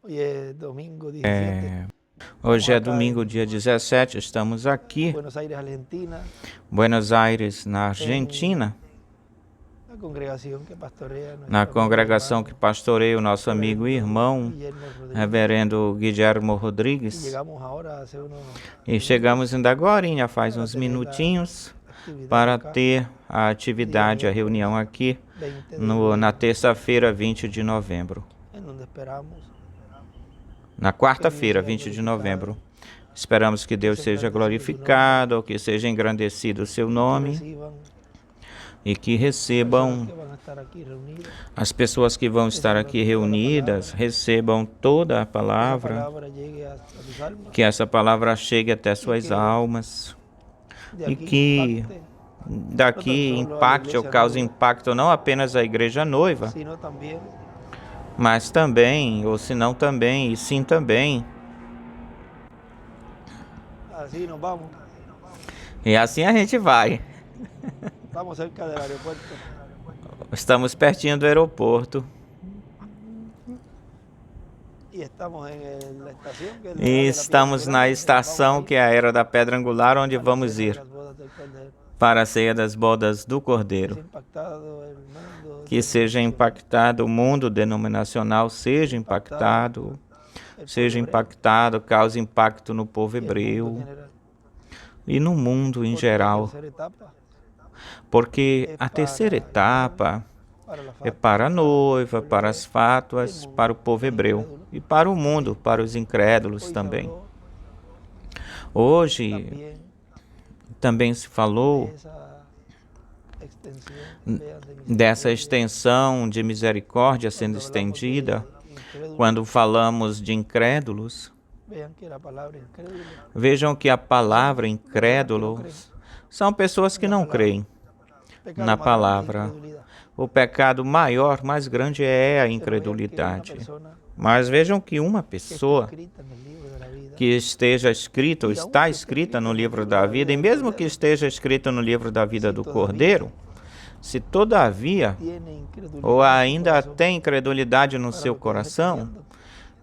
Hoy es domingo 17, É, Hoje é domingo, dia 17, estamos aqui, Buenos Aires, Argentina, Buenos Aires, na Argentina, la congregación que pastorea na nuestro amigo y congregação que hermano pastoreia o nosso amigo e irmão, Guillermo Rodríguez. Reverendo Guilhermo Y Rodrigues. llegamos ahora hace unos E chegamos ainda agorinha, faz para uns tener la minutinhos, actividad para acá, ter a atividade, a reunião aqui, 20 de na noviembre, terça-feira, 20 de novembro. en donde esperamos Na quarta-feira, 20 de novembro. Esperamos que Deus seja glorificado, que seja engrandecido o seu que nome reciban e que personas recebam que van a estar aquí reunidas. as pessoas que vão estar aqui reunidas, recebam toda a Esa palavra, palabra llegue a tus almas que essa palavra chegue até suas de almas e aquí que impacte daqui impacte ou cause impacto não apenas à igreja noiva, sino también mas também, ou se não também, e sim também. así nos vamos. E assim a gente vai. Estamos cerca del aeropuerto Estamos pertinho do aeroporto y estamos en la estación que es la e de la estamos Piedra na Grande, estação que é a Era da Pedra Angular, onde para vamos celebrar ir las bodas del Cordero. para a ceia das bodas do Que Cordeiro. sea impactado el mundo Que seja denominacional, impactado o mundo denominacional, seja impactado, cause impacto no povo y el mundo en hebreu general. e no mundo em Porque la geral, tercera etapa porque es a terceira etapa para la é fátua, para a para el noiva, pueblo para hebreo, as fátuas, para o povo hebreu e para o mundo, para os incrédulos Hoy se também. habló Hoje también também se falou de esa extensión, vean, de dessa misericordia. extensão de misericórdia sendo Cuando hablamos estendida. de incrédulos, Quando falamos de incrédulos, vean que la palabra incrédulo vejam que a palavra incrédulos são pessoas que não creem pecado na más grande es palavra. incredulidad. O pecado maior, mais grande é a Pero vean que una incredulidade. persona Mas vejam que uma que está pessoa escrita en el libro de la vida, que esteja escrita ou está escrita no livro da vida, e mesmo que esteja escrita no livro da vida do Cordeiro, se todavia tiene incredulidad ou en su ainda corazón tem incredulidade no para seu lo que Dios está coração haciendo,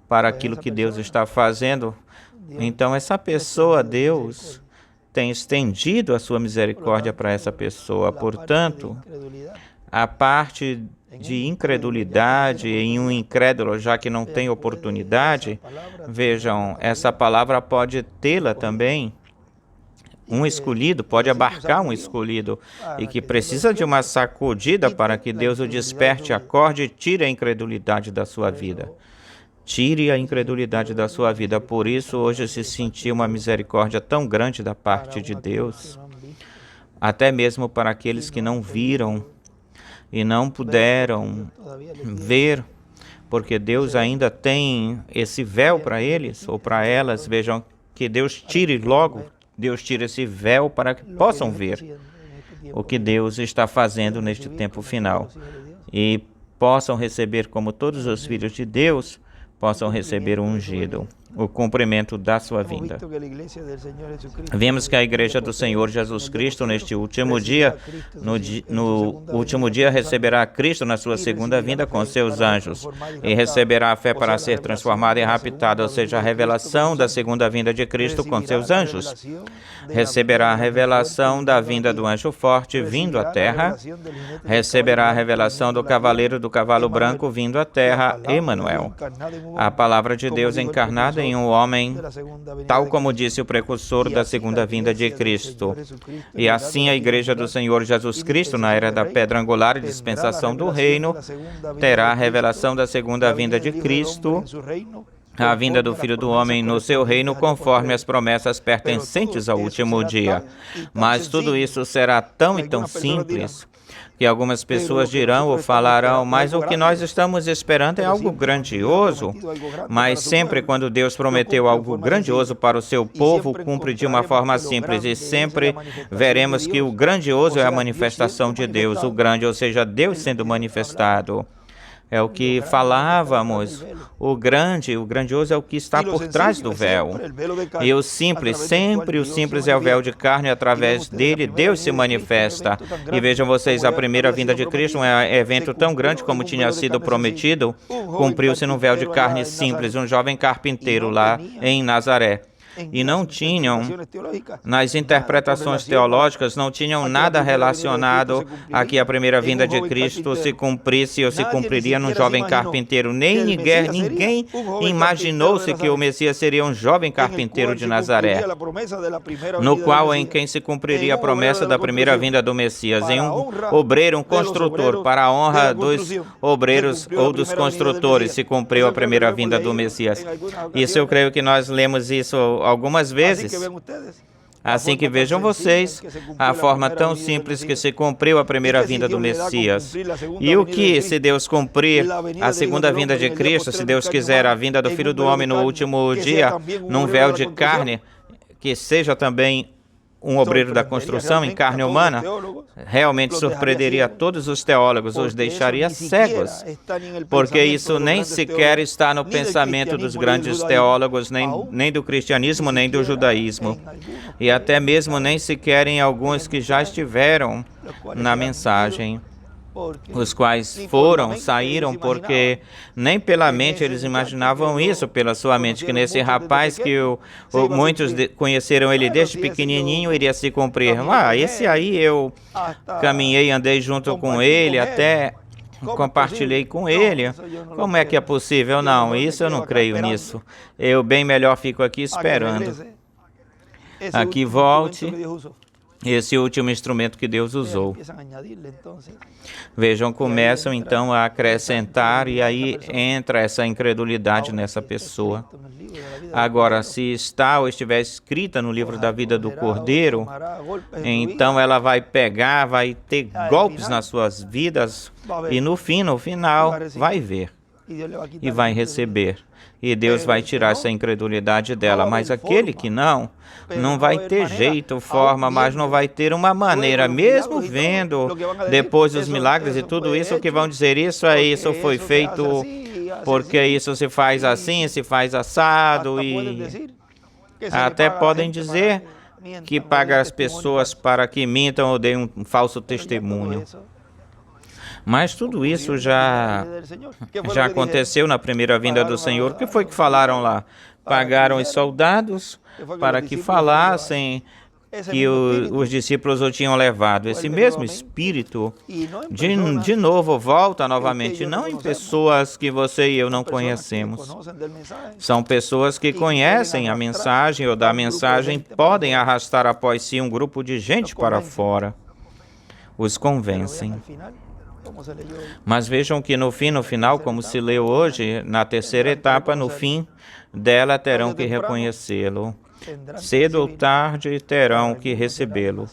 para pues aquilo esa que Deus persona, está fazendo, Dios então essa le pessoa, extendió su Deus, misericordia. tem estendido a sua Por lo misericórdia tanto, para essa pessoa. la parte de Portanto, incredulidad a parte de incredulidade em um incrédulo, já que não tem oportunidade, vejam, essa palavra pode tê-la também. Um escolhido pode abarcar um escolhido e que precisa de uma sacudida para que Deus o desperte, acorde e tire a incredulidade da sua vida. Tire a incredulidade da sua vida. Por isso, hoje se sentiu uma misericórdia tão grande da parte de Deus, até mesmo para aqueles que não viram e não puderam ver, porque Deus ainda tem esse véu para eles ou para elas. Vejam que Deus tire logo, Deus tire esse véu para que possam ver o que Deus está fazendo neste tempo final e possam receber, como todos os filhos de Deus, possam receber o ungido, o cumprimento da sua vinda. Vimos que a Igreja do Senhor Jesus Cristo, neste último dia, no último dia, receberá Cristo na sua segunda vinda com seus anjos e receberá a fé para ser transformada e raptada, ou seja, a revelação da segunda vinda de Cristo com seus anjos. Receberá a revelação da vinda do anjo forte vindo à terra, receberá a revelação do cavaleiro do cavalo branco vindo à terra, Emanuel, a palavra de Deus encarnada em um homem, tal como disse o precursor da segunda vinda de Cristo. E assim a Igreja do Senhor Jesus Cristo, na era da pedra angular e dispensação do reino, terá a revelação da segunda vinda de Cristo, a vinda do Filho do Homem no seu reino, conforme as promessas pertencentes ao último dia. Mas tudo isso será tão e tão simples que algumas pessoas dirão ou falarão, mas o que nós estamos esperando é algo grandioso. Mas sempre quando Deus prometeu algo grandioso para o seu povo, cumpre de uma forma simples, e sempre veremos que o grandioso é a manifestação de Deus, o grande, ou seja, Deus sendo manifestado. É o que falávamos. O grandioso é o que está por trás do véu. E o simples, sempre o simples é o véu de carne, e através dele Deus se manifesta. E vejam vocês, a primeira vinda de Cristo, um evento tão grande como tinha sido prometido, cumpriu-se num véu de carne simples, um jovem carpinteiro lá em Nazaré. E não tinham, nas interpretações teológicas, não tinham nada relacionado a que a primeira vinda de Cristo se cumprisse ou se cumpriria num jovem carpinteiro. Ninguém imaginou-se que o Messias seria um jovem carpinteiro de Nazaré, no qual em quem se cumpriria a promessa da primeira vinda do Messias, em um obreiro, um construtor, para a honra dos obreiros ou dos construtores, se cumpriu a primeira vinda do Messias. Isso eu creio que nós lemos isso algumas vezes. Assim que vejam vocês a forma tão simples que se cumpriu a primeira vinda do Messias. E o que, se Deus cumprir a segunda vinda de Cristo, se Deus quiser a vinda do Filho do Homem no último dia, num véu de carne, que seja também um obreiro da construção em carne humana, realmente surpreenderia todos os teólogos, os deixaria cegos, porque isso nem sequer está no pensamento dos grandes teólogos, nem do cristianismo, nem do judaísmo, e até mesmo nem sequer em alguns que já estiveram na mensagem, os quais saíram, porque nem pela mente eles imaginavam isso, pela sua mente, que nesse rapaz que muitos conheceram ele desde pequenininho, iria se cumprir. Esse aí eu caminhei, andei junto com ele, até compartilhei com ele. Como é que é possível? Não, isso eu não creio nisso. Eu bem melhor fico aqui esperando. Aqui volte. Esse último instrumento que Deus usou. Vejam, começam então a acrescentar e aí entra essa incredulidade nessa pessoa. Agora, se está ou estiver escrita no livro da vida do Cordeiro, então ela vai pegar, vai ter golpes nas suas vidas e no final, vai ver e vai receber. E Deus vai tirar essa incredulidade dela. Mas aquele que não vai ter jeito, forma, mas não vai ter uma maneira, mesmo vendo depois os milagres e tudo isso, o que vão dizer, isso foi feito porque isso se faz assim, se faz assado, e até podem dizer que paga as pessoas para que mintam ou deem um falso testemunho. Mas tudo isso já aconteceu na primeira vinda do Senhor. O que foi que falaram lá? Pagaram os soldados para que falassem que os discípulos o tinham levado. Esse mesmo Espírito, de novo, volta novamente, não em pessoas que você e eu não conhecemos. São pessoas que conhecem a mensagem ou da mensagem, podem arrastar após si um grupo de gente para fora. Os convencem. Mas vejam que no final, como se leu hoje, na terceira etapa, no fim dela terão que reconhecê-lo. Cedo ou tarde terão que recebê-lo.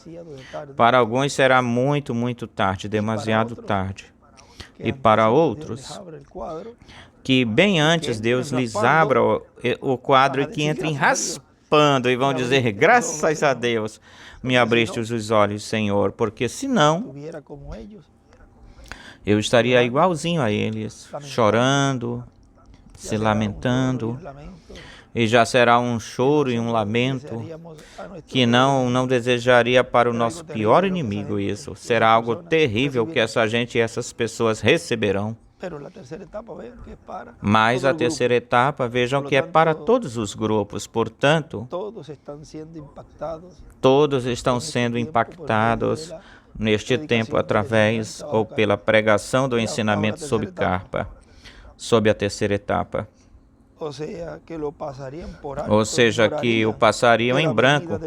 Para alguns será muito, muito tarde, demasiado tarde. E para outros, que bem antes Deus lhes abra o quadro e que entrem raspando e vão dizer, graças a Deus, me abriste os olhos, Senhor, porque senão eu estaria igualzinho a eles, chorando, se lamentando, e já será um choro e um lamento que não desejaria para o nosso pior inimigo isso. Será algo terrível que essa gente e essas pessoas receberão. Mas a terceira etapa, vejam que é para todos os grupos, portanto, todos estão sendo impactados neste tempo através ou pela pregação do ensinamento sobre carpa, sob a terceira etapa. Ou seja, que o passariam em branco,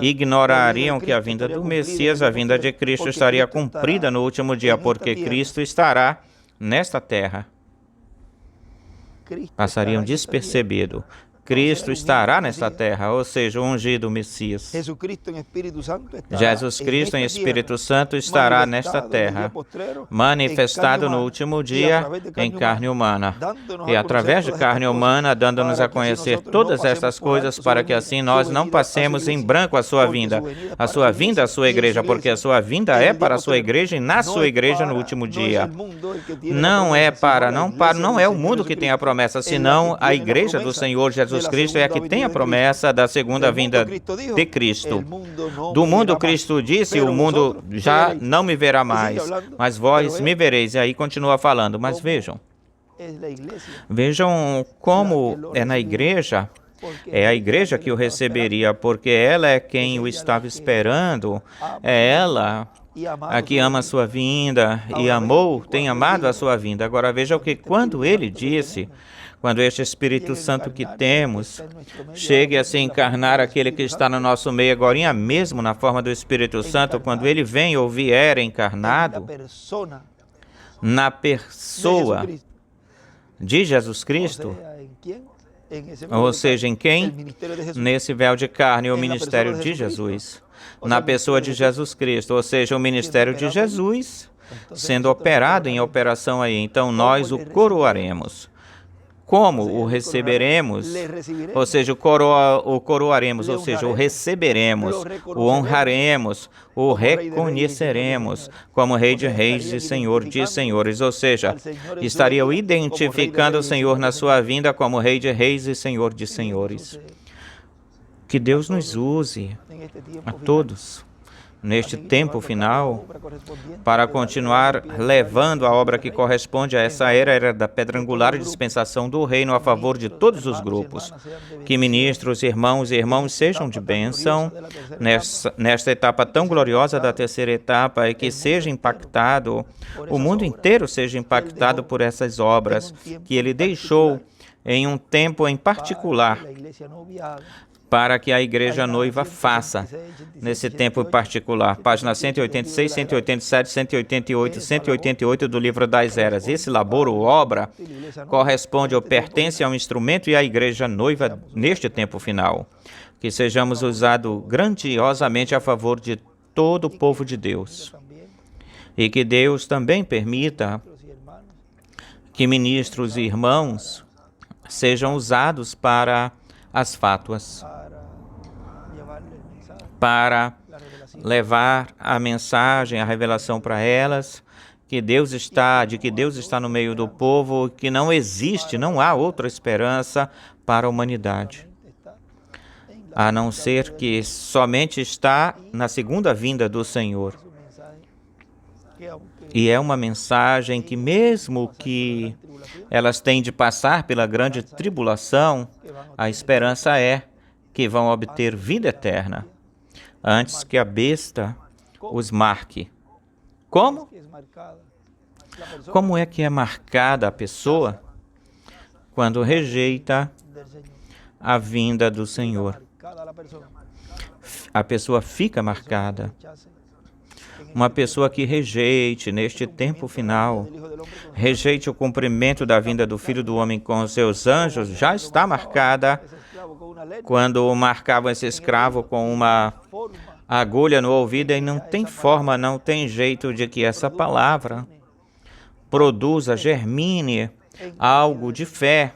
ignorariam que a vinda do Messias, a vinda de Cristo, estaria cumprida no último dia, porque Cristo estará nesta terra. Passariam despercebido. Cristo estará nesta terra, ou seja, o ungido Messias. Jesus Cristo em Espírito Santo estará nesta terra, manifestado no último dia em carne humana. E através de carne humana, dando-nos a conhecer todas estas coisas, para que assim nós não passemos em branco a sua vinda, à sua igreja, porque a sua vinda é para a sua igreja e na sua igreja no último dia. Não é o mundo que tem a promessa, senão a igreja do Senhor Jesus Cristo é a que tem a promessa da segunda vinda de Cristo. Do mundo Cristo disse, o mundo já não me verá mais, mas vós me vereis. E aí continua falando, mas vejam como é na igreja. É a igreja que o receberia, porque ela é quem o estava esperando. É ela a que ama a sua vinda e tem amado a sua vinda. Agora veja o que quando ele disse, quando este Espírito Santo que temos chegue a se encarnar aquele que está no nosso meio agora mesmo na forma do Espírito Santo, quando ele vem ou vier encarnado na pessoa de Jesus Cristo, ou seja, em quem? Nesse véu de carne, o ministério de Jesus. Na pessoa de Jesus Cristo, ou seja, o ministério de Jesus sendo operado em operação aí. Então, nós o coroaremos. Como o receberemos? Ou seja, o coroaremos, ou seja, o receberemos, o honraremos, o reconheceremos como Rei de Reis e Senhor de Senhores. Ou seja, estaria identificando o Senhor na sua vinda como Rei de Reis e Senhor de Senhores. Que Deus nos use a todos neste tempo final para continuar levando a obra que corresponde a essa era da pedra angular e dispensação do reino a favor de todos os grupos. Que ministros, irmãos e irmãs sejam de bênção nesta etapa tão gloriosa da terceira etapa e que seja impactado, o mundo inteiro seja impactado por essas obras que ele deixou em um tempo em particular para que a igreja noiva faça nesse tempo particular. Página 186, 187, 188, 188 do livro das Eras. Esse labor ou obra corresponde ou pertence ao instrumento e à igreja noiva neste tempo final. Que sejamos usados grandiosamente a favor de todo o povo de Deus. E que Deus também permita que ministros e irmãos sejam usados para as fátuas, para levar a mensagem, a revelação para elas, de que Deus está no meio do povo, que não há outra esperança para a humanidade, a não ser que somente está na segunda vinda do Senhor. E é uma mensagem que, mesmo que elas têm de passar pela grande tribulação, a esperança é que vão obter vida eterna antes que a besta os marque. Como? Como é que é marcada a pessoa quando rejeita a vinda do Senhor? A pessoa fica marcada. Uma pessoa que rejeite, neste tempo final, rejeite o cumprimento da vinda do Filho do Homem com os seus anjos, já está marcada quando marcavam esse escravo com uma agulha no ouvido, e não tem forma, não tem jeito de que essa palavra produza, germine algo de fé,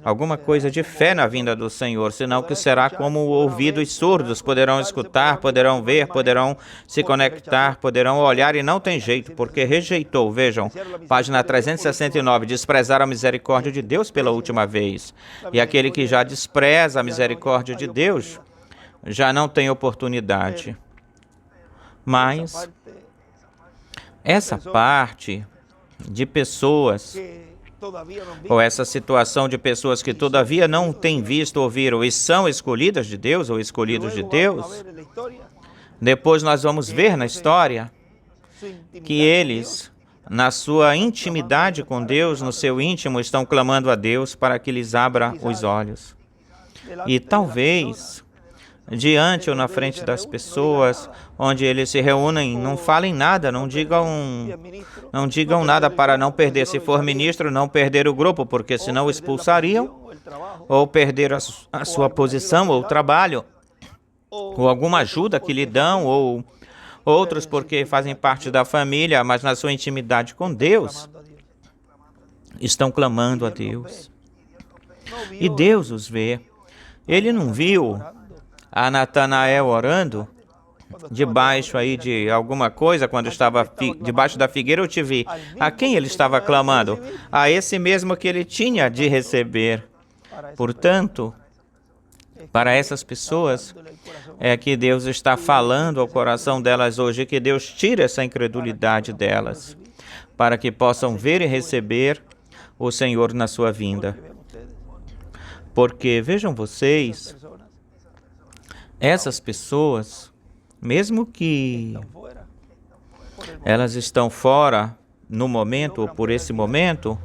alguma coisa de fé na vinda do Senhor, senão que será como ouvidos surdos, poderão escutar, poderão ver, poderão se conectar, poderão olhar, e não tem jeito, porque rejeitou. Vejam, página 369, desprezar a misericórdia de Deus pela última vez. E aquele que já despreza a misericórdia de Deus, já não tem oportunidade. Mas essa parte de pessoas, ou essa situação de pessoas que todavia não têm visto, ouviram e são escolhidas de Deus ou escolhidos de Deus, depois nós vamos ver na história que eles, na sua intimidade com Deus, no seu íntimo, estão clamando a Deus para que lhes abra os olhos. E talvez, diante ou na frente das pessoas, onde eles se reúnem, não falem nada, não digam nada para não perder. Se for ministro, não perder o grupo, porque senão o expulsariam, ou perder a sua posição ou trabalho, ou alguma ajuda que lhe dão, ou outros porque fazem parte da família, mas na sua intimidade com Deus, estão clamando a Deus. E Deus os vê. Ele não viu a Natanael orando debaixo aí de alguma coisa, quando estava debaixo da figueira, eu te vi. A quem ele estava clamando? A esse mesmo que ele tinha de receber. Portanto, para essas pessoas, é que Deus está falando ao coração delas hoje, que Deus tire essa incredulidade delas, para que possam ver e receber o Senhor na sua vinda. Porque, vejam vocês, essas pessoas, mesmo que elas estão fora no momento ou por esse momento,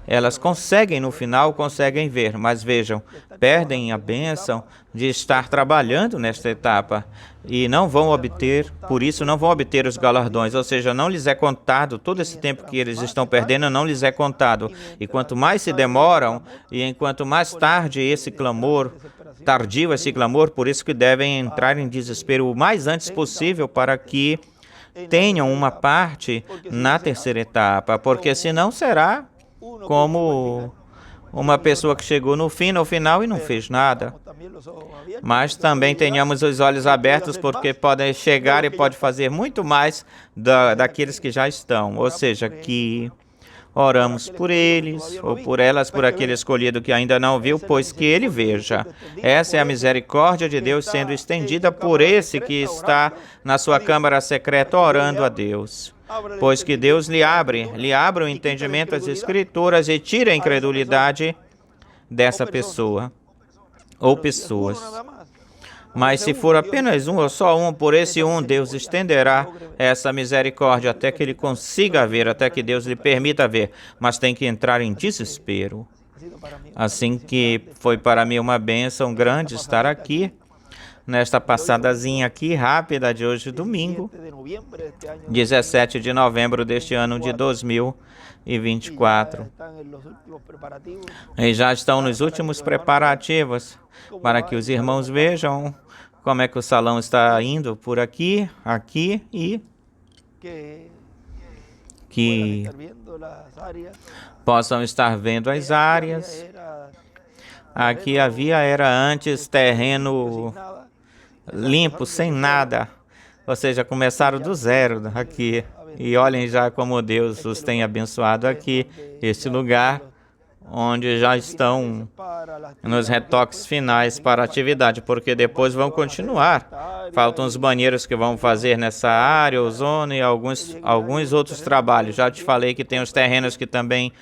elas conseguem no final, conseguem ver, mas vejam, perdem a bênção de estar trabalhando nesta etapa e não vão obter, por isso não vão obter os galardões, ou seja, não lhes é contado, todo esse tempo que eles estão perdendo não lhes é contado. E quanto mais se demoram, e enquanto mais tarde esse clamor, tardio esse clamor, por isso que devem entrar em desespero o mais antes possível para que tenham uma parte na terceira etapa, porque senão será como uma pessoa que chegou no final e não fez nada. Mas também tenhamos os olhos abertos, porque podem chegar e pode fazer muito mais daqueles que já estão. Ou seja, que oramos por eles, ou por elas, por aquele escolhido que ainda não viu, pois que ele veja. Essa é a misericórdia de Deus sendo estendida por esse que está na sua câmara secreta orando a Deus. Pois que Deus lhe abre o entendimento das Escrituras e tira a incredulidade dessa pessoa ou pessoas. Mas se for apenas um ou só um, por esse um, Deus estenderá essa misericórdia até que ele consiga ver, até que Deus lhe permita ver. Mas tem que entrar em desespero. Assim que foi para mim uma bênção grande estar aqui, nesta passadazinha aqui rápida de hoje, domingo, 17 de novembro deste ano de 2024. E já estão nos últimos preparativos para que os irmãos vejam como é que o salão está indo por aqui, aqui e que possam estar vendo as áreas. Aqui era antes terreno limpo, sem nada, ou seja, começaram do zero aqui, e olhem já como Deus os tem abençoado aqui, este lugar onde já estão nos retoques finais para a atividade, porque depois vão continuar, faltam os banheiros que vão fazer nessa área, ozônio e alguns outros trabalhos. Já te falei que tem os terrenos que também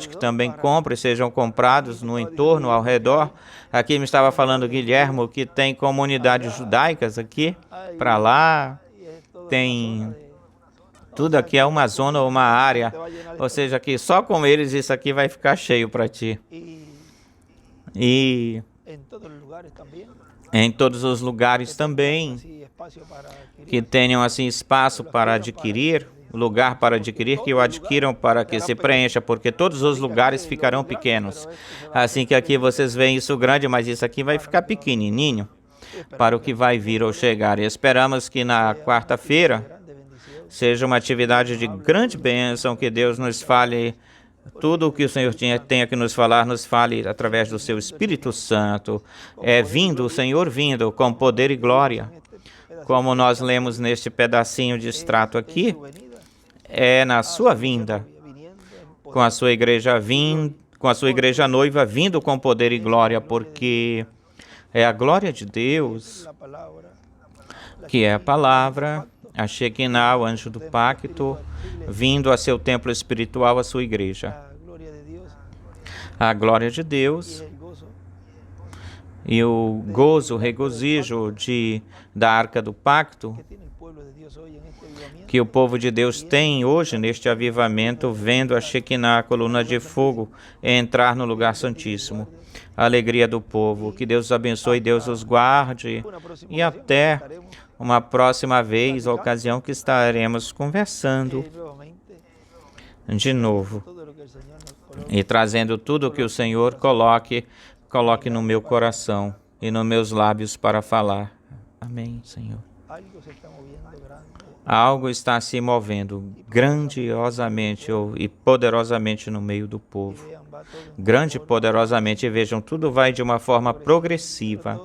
que também compre e sejam comprados no entorno, ao redor. Aqui me estava falando Guilhermo que tem comunidades judaicas aqui, para lá, tem tudo aqui, é uma zona ou uma área, ou seja, que só com eles isso aqui vai ficar cheio para ti. E em todos os lugares também, que tenham assim espaço para adquirir, lugar para adquirir, que o adquiram para que se preencha, porque todos os lugares ficarão pequenos. Assim que aqui vocês veem isso grande, mas isso aqui vai ficar pequenininho para o que vai vir ou chegar. E esperamos que na quarta-feira seja uma atividade de grande bênção, que Deus nos fale tudo o que o Senhor tenha que nos fale através do seu Espírito Santo. É vindo, o Senhor vindo com poder e glória. Como nós lemos neste pedacinho de extrato aqui, é na sua vinda, com a sua igreja noiva vindo com poder e glória, porque é a glória de Deus, que é a palavra, a Shekinah, o anjo do pacto, vindo a seu templo espiritual, a sua igreja. A glória de Deus e o gozo, o regozijo da arca do pacto que o povo de Deus tem hoje neste avivamento, vendo a Shekinah, a coluna de fogo, entrar no lugar santíssimo. A alegria do povo. Que Deus os abençoe, Deus os guarde. E até uma próxima vez, a ocasião que estaremos conversando de novo e trazendo tudo o que o Senhor coloque no meu coração e nos meus lábios para falar. Amém, Senhor. Algo está se movendo grandiosamente e poderosamente no meio do povo. Grande e poderosamente. E vejam, tudo vai de uma forma progressiva,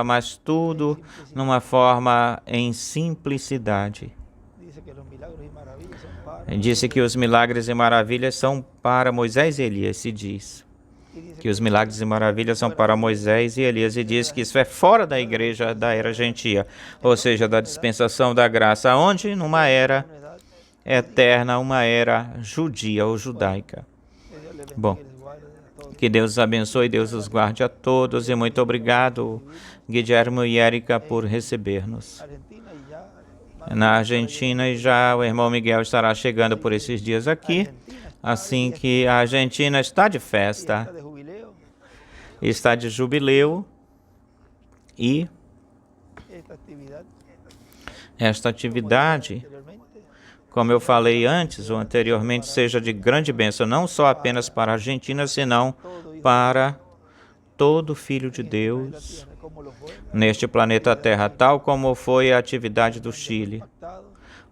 mas tudo numa forma em simplicidade. Disse que os milagres e maravilhas são para Moisés e Elias, se diz. Que os milagres e maravilhas são para Moisés e Elias, e diz que isso é fora da igreja da era gentia, ou seja, da dispensação da graça, onde numa era eterna, uma era judia ou judaica. Bom, que Deus os abençoe, Deus os guarde a todos, e muito obrigado, Guilherme e Érica, por receber-nos. Na Argentina, e já o irmão Miguel estará chegando por esses dias aqui, assim que a Argentina está de festa, está de jubileu, e esta atividade, como eu falei antes ou anteriormente, seja de grande bênção, não só apenas para a Argentina, senão para todo filho de Deus neste planeta Terra, tal como foi a atividade do Chile,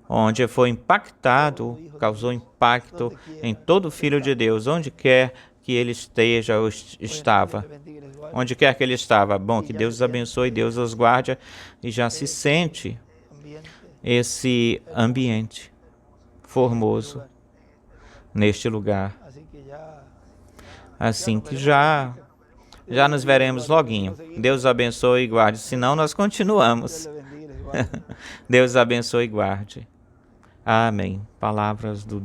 onde foi impactado, causou impacto em todo filho de Deus, onde quer que ele esteja ou estava. Onde quer que ele estava. Bom, que Deus os abençoe, Deus os guarde, e já se sente esse ambiente formoso neste lugar. Assim que já nos veremos loguinho. Deus abençoe e guarde, senão nós continuamos. Deus abençoe e guarde. Amém. Palavras do